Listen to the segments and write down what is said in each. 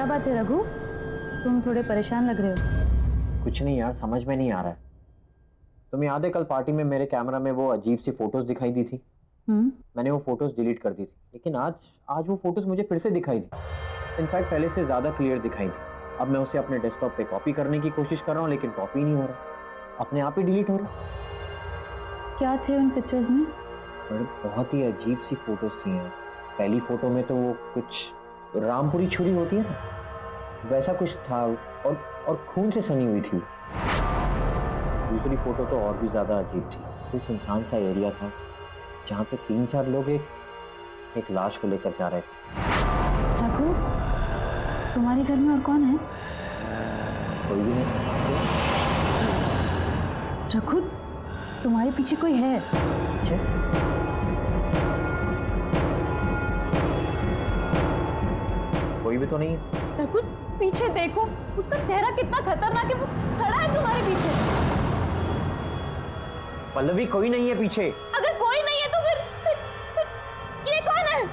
बात है रघु, तुम थोड़े परेशान लग रहे हो। कुछ नहीं यार, समझ में नहीं आ रहा है। तुम्हें याद है कल पार्टी में मेरे कैमरा में वो अजीब सी फोटोज दिखाई दी थी? मैंने वो फोटोज डिलीट कर दी थी, लेकिन आज वो फोटोज मुझे फिर से दिखाई दी। इनफैक्ट पहले से ज्यादा क्लियर दिखाई थी। अब मैं उसे अपने डेस्कटॉप पे कॉपी करने की कोशिश कर रहा हूँ, लेकिन कॉपी नहीं हो रहा, अपने आप ही डिलीट हो रहा। क्या थे उन पिक्चर्स में? बहुत ही अजीब सी फोटोज थी यार। पहली फोटो में तो वो कुछ रामपुरी छुरी होती है ना, वैसा कुछ था, और खून से सनी हुई थी। दूसरी फोटो तो और भी ज्यादा अजीब थी। कोई सुनसान सा एरिया था जहाँ पे 3-4 लोग एक लाश को लेकर जा रहे थे। रघु, तुम्हारे घर में और कौन है? कोई भी नहीं। रघु, तुम्हारे पीछे कोई है? पीछे? कोई भी तो नहीं है। रघु, पीछे देखो, उसका चेहरा कितना खतरनाक है, वो खड़ा है तुम्हारे पीछे। पल्लवी, कोई नहीं है पीछे। अगर कोई नहीं है तो फिर ये कौन है?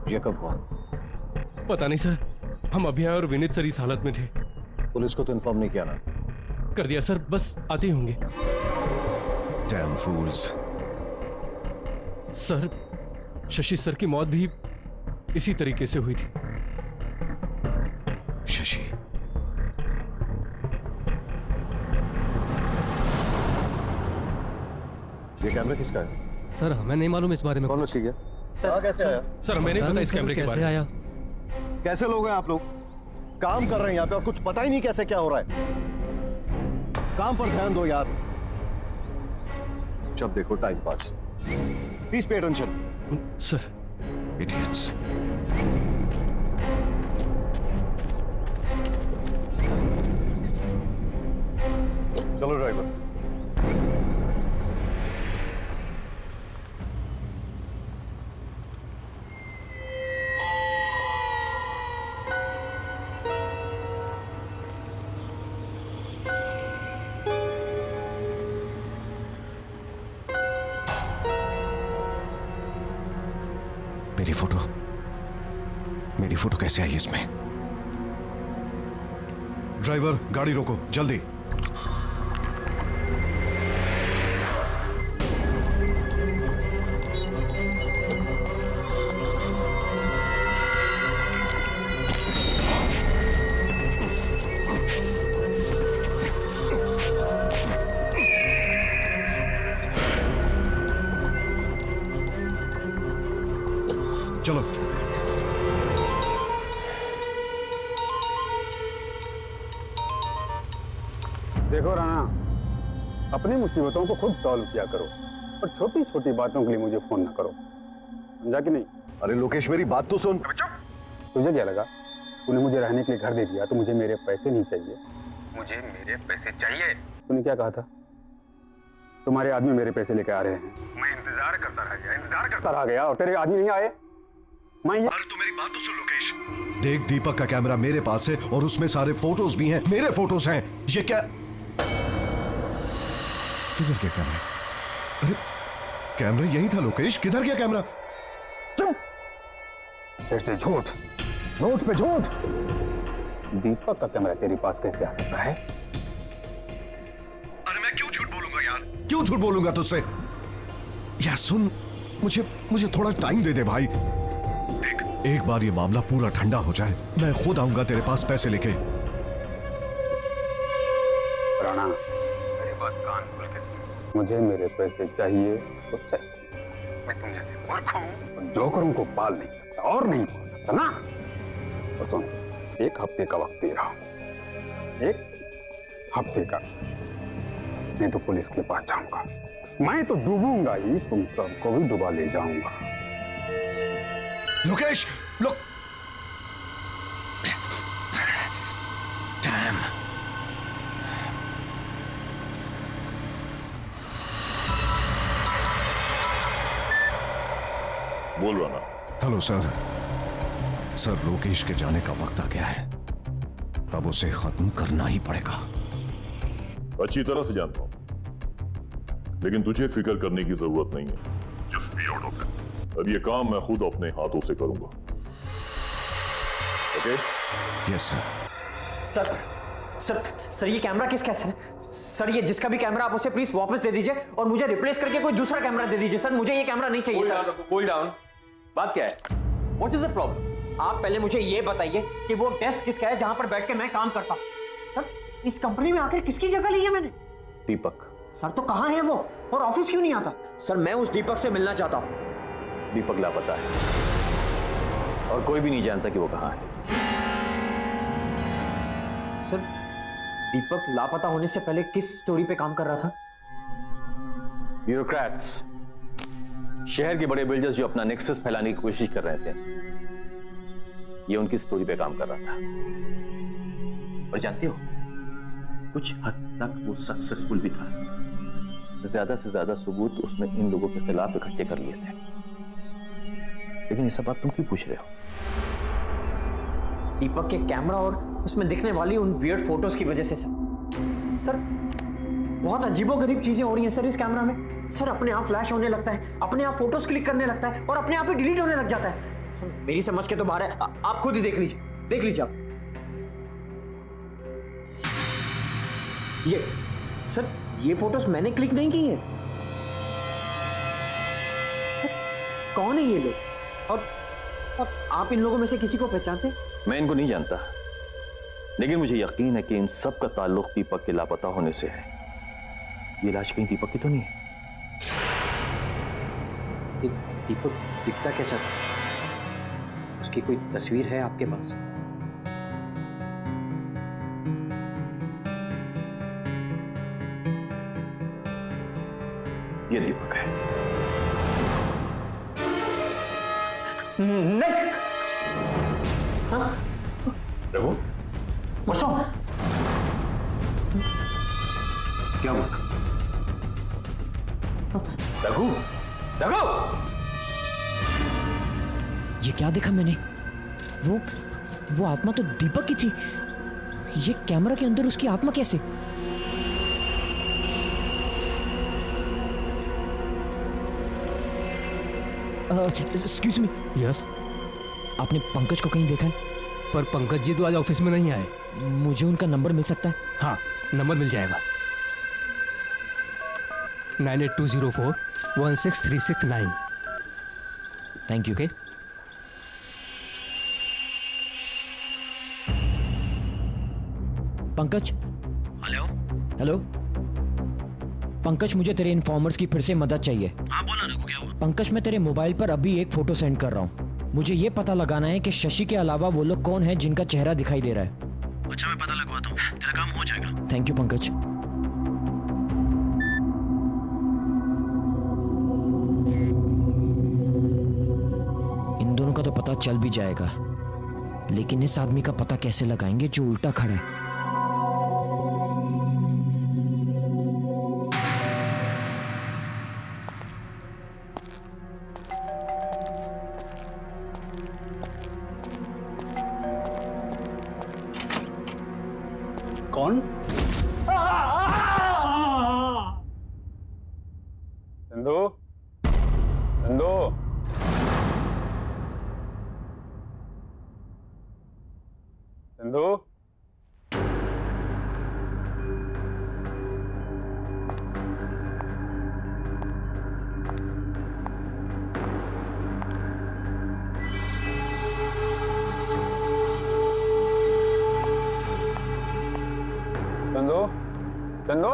ये कब हुआ? पता नहीं सर, हम अभी आए और विनीत सर इस हालत में थे। पुलिस को तो इन्फॉर्म नहीं किया ना? कर दिया सर, बस आते ही होंगे। Damn fools। Sir, Shashi sir की मौत भी इसी तरीके से हुई थी। शशि? ये कैमरा किसका है? सर हमें नहीं मालूम इस बारे में। कौन लोग ठीक है? कैसे आया? सर हमें नहीं पता इस कैमरे के बारे में। आया? कैसे लोग हैं आप लोग? काम कर रहे हैं यहाँ पे और कुछ पता ही नहीं कैसे क्या हो रहा है। काम पर ध्यान दो यार। जब देखो time pass. Please pay attention. Sir. Idiots. चलो ड्राइवर। मेरी फोटो कैसे आई इसमें? ड्राइवर गाड़ी रोको जल्दी। चलो। देखो राणा, अपनी मुसीबतों को खुद सॉल्व किया करो और छोटी छोटी बातों के लिए मुझे फोन ना करो, समझा कि नहीं? अरे लोकेश मेरी बात तो सुन। तुझे क्या लगा तूने मुझे रहने के लिए घर दे दिया तो मुझे मेरे पैसे नहीं चाहिए? मुझे मेरे पैसे चाहिए। तूने क्या कहा था? तुम्हारे आदमी मेरे पैसे लेके आ रहे हैं। मैं इंतजार करता रह गया और तेरे आदमी नहीं आए। अरे तू मेरी बात तो सुन लोकेश। देख दीपक का कैमरा मेरे पास है और उसमें सारे फोटोज भी हैं, मेरे फोटोज हैं। ये क्या? किधर गया कैमरा? अरे कैमरा यही था लोकेश, किधर गया कैमरा? फिर से झूठ, झूठ पे झूठ। दीपक का कैमरा तेरे पास कैसे आ सकता है? अरे मैं क्यों झूठ बोलूंगा यार? क्यों झूठ बोलूंगा तुझसे? यार सुन, मुझे थोड़ा टाइम दे दे भाई। एक बार ये मामला पूरा ठंडा हो जाए, मैं खुद आऊंगा तेरे पास पैसे लेके। राणा, मेरी बात कान खोल के सुन। मुझे मेरे पैसे चाहिए तो चाहिए। मैं तुम जैसे मूर्ख हूं और जोकरों को पाल नहीं सकता और नहीं पाल सकता ना। और सुन, 1 हफ्ते का वक्त दे रहा हूं। 1 हफ्ते का। मैं तो पुलिस के पास जाऊंगा, मैं तो डूबूंगा ही, तुम सबको भी डुबा ले जाऊंगा। लोकेश, लोक डैम। बोल रहा ना। Hello sir. सर, लोकेश के जाने का वक्त आ गया है, अब उसे खत्म करना ही पड़ेगा। अच्छी तरह से जानता हूं, लेकिन तुझे फिक्र करने की जरूरत नहीं है। Just be out of it. अब ये काम मैं खुद अपने हाथों से करूंगा। Okay? Yes sir. Sir sir sir ये कैमरा किसका है सर? ये जिसका भी कैमरा आप उसे प्लीज वापस दे दीजिए और मुझे रिप्लेस करके कोई दूसरा कैमरा दे दीजिए सर। मुझे ये कैमरा नहीं चाहिए सर। Cool down. बात क्या है? What is the problem? आप पहले मुझे ये बताइए कि वो डेस्क किसका है जहां पर बैठ के मैं काम करता हूं? सर इस कंपनी में आकर किसकी जगह ली है मैंने? दीपक। सर तो कहां है वो और ऑफिस क्यों नहीं आता? सर मैं उस दीपक से मिलना चाहता हूं। दीपक लापता है और कोई भी नहीं जानता कि वो कहाँ है। सर दीपक लापता होने से पहले किस स्टोरी पे काम कर रहा था? ब्यूरोक्रेट्स, शहर के बड़े बिल्डर्स जो अपना नेक्सस फैलाने की कोशिश कर रहे थे, ये उनकी स्टोरी पे काम कर रहा था। और जानते हो, कुछ हद तक वो सक्सेसफुल भी था। ज्यादा से ज्यादा सबूत उसने इन लोगों के खिलाफ इकट्ठे कर लिए थे। लेकिन ये सब बात तुम क्यों पूछ रहे हो? दीपक के कैमरा और उसमें दिखने वाली उन वियर्ड फोटोज की वजह से सर बहुत अजीबोगरीब चीजें हो रही हैं सर इस कैमरा में। सर अपने आप फ्लैश होने लगता है, अपने आप फोटोज क्लिक करने लगता है और अपने आप ही डिलीट होने लग जाता है। सर मेरी समझ के तो बाहर है, आप खुद ही देख लीजिए आप। ये फोटोज मैंने क्लिक नहीं की है। सर कौन है ये लोग और आप इन लोगों में से किसी को पहचानते? मैं इनको नहीं जानता, लेकिन मुझे यकीन है कि इन सब का ताल्लुक दीपक के लापता होने से है। ये लाश कहीं दीपक की तो नहीं है? दीपक दिखता कैसा था? उसकी कोई तस्वीर है आपके पास? ये दीपक है। नहीं। हाँ? रघु, बसो। क्या हुआ? रघु, रघु! ये क्या देखा मैंने? वो आत्मा तो दीपक की थी। ये कैमरा के अंदर उसकी आत्मा कैसे? Excuse me. यस। आपने पंकज को कहीं देखा है? पर पंकज जी तो आज ऑफिस में नहीं आए। मुझे उनका नंबर मिल सकता है? हाँ, नंबर मिल जाएगा। 9820416369। Thank you. के पंकज। हेलो पंकज, मुझे तेरे इन्फॉर्मर्स की फिर से मदद चाहिए। हाँ बोला रघु, क्या हुआ? पंकज मैं तेरे मोबाइल पर अभी एक फोटो सेंड कर रहा हूँ। मुझे ये पता लगाना है कि शशि के अलावा वो लोग कौन है जिनका चेहरा दिखाई दे रहा है। अच्छा मैं पता लगवाता हूँ, तेरा काम हो जाएगा। Thank you Pankaj. इन दोनों का तो पता चल भी जाएगा, लेकिन इस आदमी का पता कैसे लगाएंगे जो उल्टा खड़ा है? कौन? चंदू, चंदू, चंदू, चंदू, चंदू,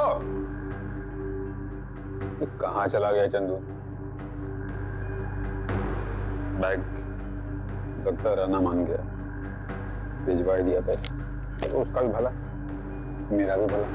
ये कहाँ चला गया चंदू? बैग लगता रहना मान गया, भिजवा ही दिया पैसा। तो उसका भी भला, मेरा भी भला।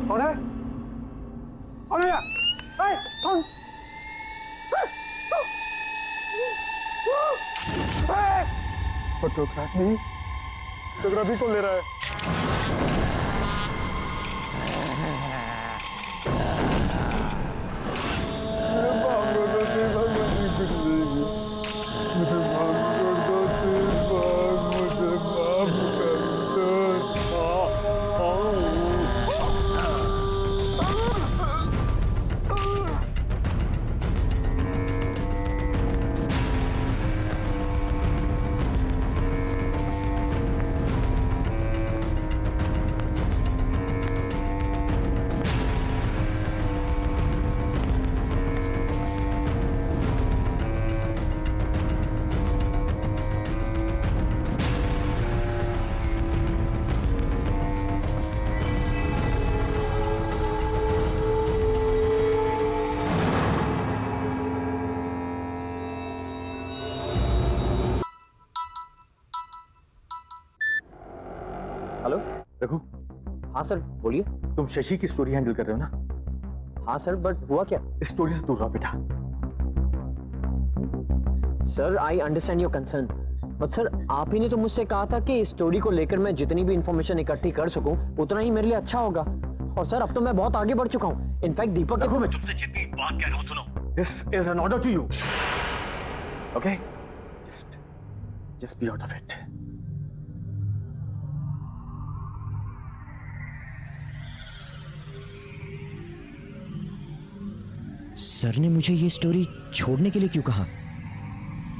कौन है? कौन है? कौन? फोटोग्राफी कौन ले रहा है? हेलो रघु, हाँ सर बोलिए। तुम शशि की स्टोरी हैंडल कर रहे हो ना? हाँ सर, बट हुआ क्या? इस स्टोरी से दूर रहो बेटा। Sir I understand your concern, but sir आप ही ने तो मुझसे कहा था कि इस स्टोरी को लेकर मैं जितनी भी इंफॉर्मेशन इकट्ठी कर सकूं उतना ही मेरे लिए अच्छा होगा। और सर अब तो मैं बहुत आगे बढ़ चुका हूं। इनफैक्ट दीपक रघु, मैं तुमसे जितनी बात कह रहा हूं सुनो। This is an order to you, okay? Just be out of it. Sir ने मुझे ये स्टोरी छोड़ने के लिए क्यों कहा?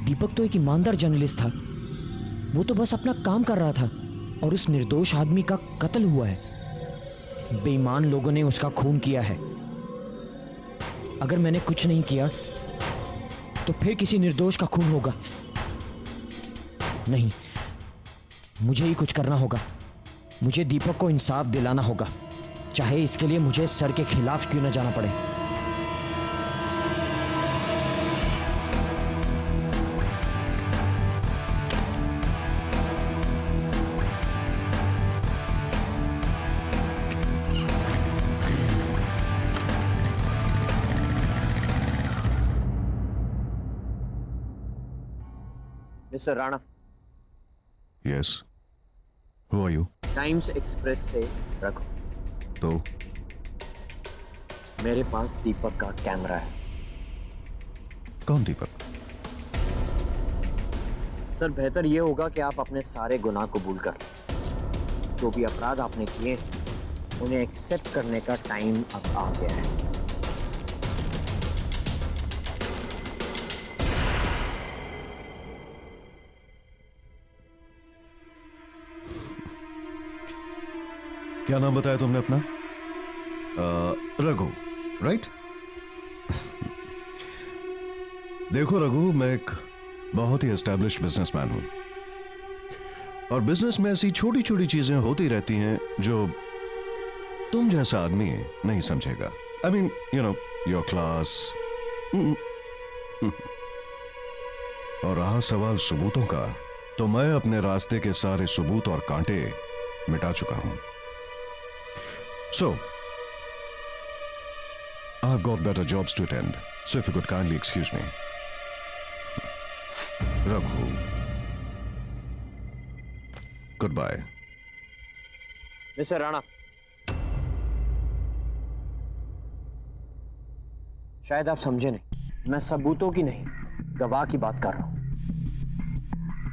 दीपक तो एक ईमानदार जर्नलिस्ट था, वो तो बस अपना काम कर रहा था और उस निर्दोष आदमी का कत्ल हुआ है। बेईमान लोगों ने उसका खून किया है। अगर मैंने कुछ नहीं किया तो फिर किसी निर्दोष का खून होगा। नहीं, मुझे ही कुछ करना होगा। मुझे दीपक को इंसाफ दिलाना होगा, चाहे इसके लिए मुझे सर के खिलाफ क्यों न जाना पड़े। Mister Rana. Yes, who are you? Times Express से रखो। तो मेरे पास दीपक का कैमरा है। कौन दीपक? सर बेहतर यह होगा कि आप अपने सारे गुनाह कबूल कर लें। जो भी अपराध आपने किए उन्हें एक्सेप्ट करने का टाइम अब आ गया है। क्या नाम बताया तुमने अपना? रघु, राइट? देखो रघु, मैं एक बहुत ही एस्टैब्लिश्ड बिजनेसमैन हूं और बिजनेस में ऐसी छोटी छोटी चीजें होती रहती हैं जो तुम जैसा आदमी नहीं समझेगा। I mean you know your class. और रहा सवाल सबूतों का, तो मैं अपने रास्ते के सारे सबूत और कांटे मिटा चुका हूं। So, I've got better jobs to attend, so if you could kindly excuse me. Raghu. Goodbye. Mister Rana, शायद आप समझे नहीं। मैं सबूतों की नहीं, गवाह की बात कर रहा हूं।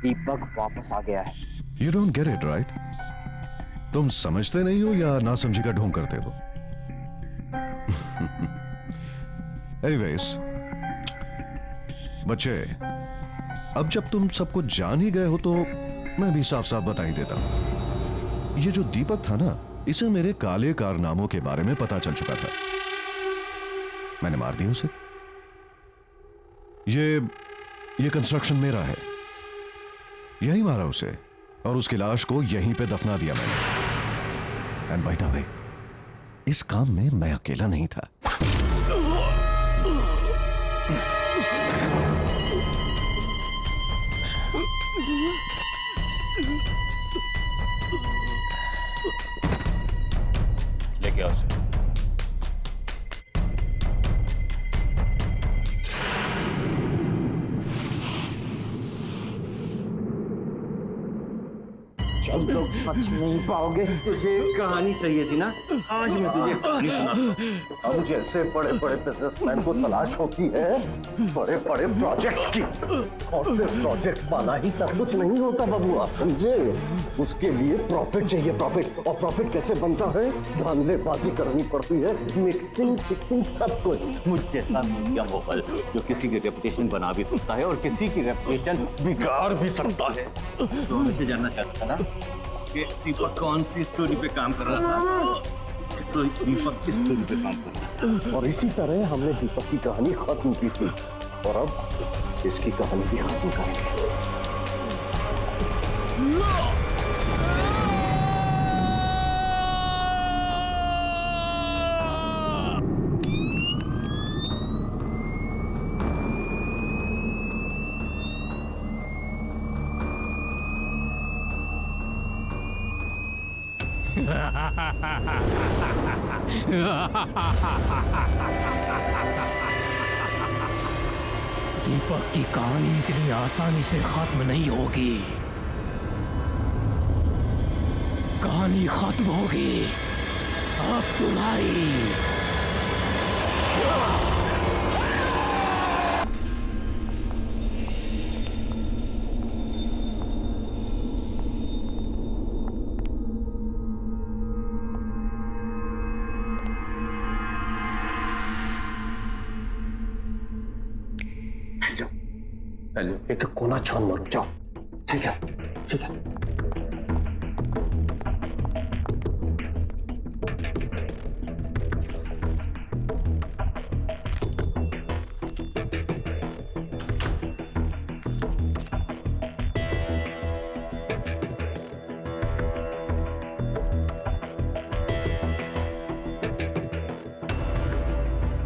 दीपक वापस आ गया है। You don't get it right? तुम समझते नहीं हो या नासमझी का ढोंग करते हो? एनीवेज बच्चे, अब जब तुम सब कुछ जान ही गए हो तो मैं भी साफ साफ बता ही देता हूं। ये जो दीपक था ना, इसे मेरे काले कारनामों के बारे में पता चल चुका था। मैंने मार दिया उसे। ये कंस्ट्रक्शन मेरा है, यही मारा उसे और उसकी लाश को यहीं पे दफना दिया मैंने। एंड बाय द वे, इस काम में मैं अकेला नहीं था। लेके आओ उसे। तुम लोग बच नहीं पाओगे। तुझे कहानी चाहिए थी ना, आज मैं तुझे कहानी सुनाता हूं। अब जैसे बड़े बड़े बिजनेसमैन को तलाश होती है बड़े बड़े प्रोजेक्ट्स की, और सिर्फ प्रोजेक्ट बना ही सब कुछ नहीं होता बबुआ, समझे? उसके लिए प्रॉफिट चाहिए, प्रॉफिट। और प्रॉफिट कैसे बनता है? धांधलेबाजी करनी पड़ती है, मिक्सिंग फिक्सिंग सब कुछ। मुझ जैसा मीडिया मोगल जो किसी की रेपुटेशन बना भी सकता है और किसी की रेपुटेशन बिगाड़ भी सकता है। तो मुझे जानना चाहता था ना कि दीपक कौन सी स्टोरी पे काम कर रहा था, तो दीपक किस स्टोरी पे काम कर रहा था। और इसी तरह हमने दीपक की कहानी खत्म की थी, और अब इसकी कहानी भी खत्म करेंगे। दीपक की कहानी इतनी आसानी से खत्म नहीं होगी। कहानी खत्म होगी अब तुम्हारी। हेलो, एक कोना छान मारो, जाओ। ठीक है, ठीक है।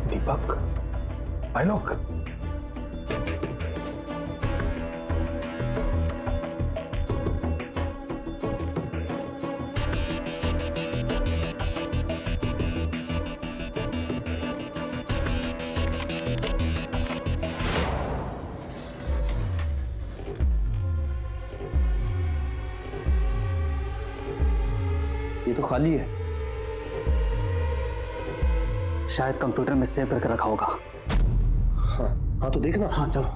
दीपक, आलोक, ये तो खाली है, शायद कंप्यूटर में सेव करके रखा होगा। हाँ तो देखना। हाँ चलो।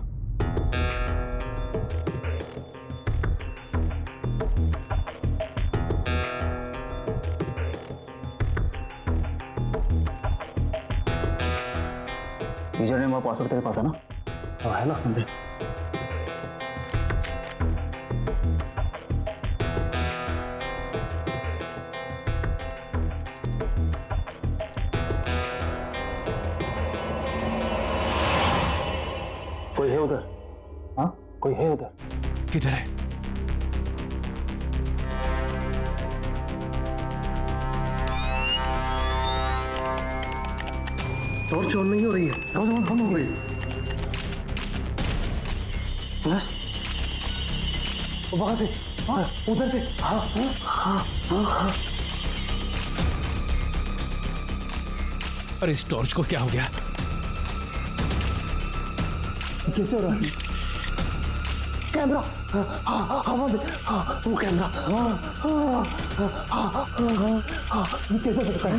यूजर नेम और पासवर्ड तेरे पास है ना? हाँ है ना, दे। कोई है उधर? हाँ, कोई है उधर? किधर है? टॉर्च ऑन नहीं हो रही है। ऑन हो गई। फ्लैश वहां से, हाँ, उधर से। हाँ हाँ हाँ हाँ हाँ। अरे इस टॉर्च को क्या हो गया? कैसे हो रहा है? कैमरा, हवा में, वो कैमरा, कैसे हो सकता है?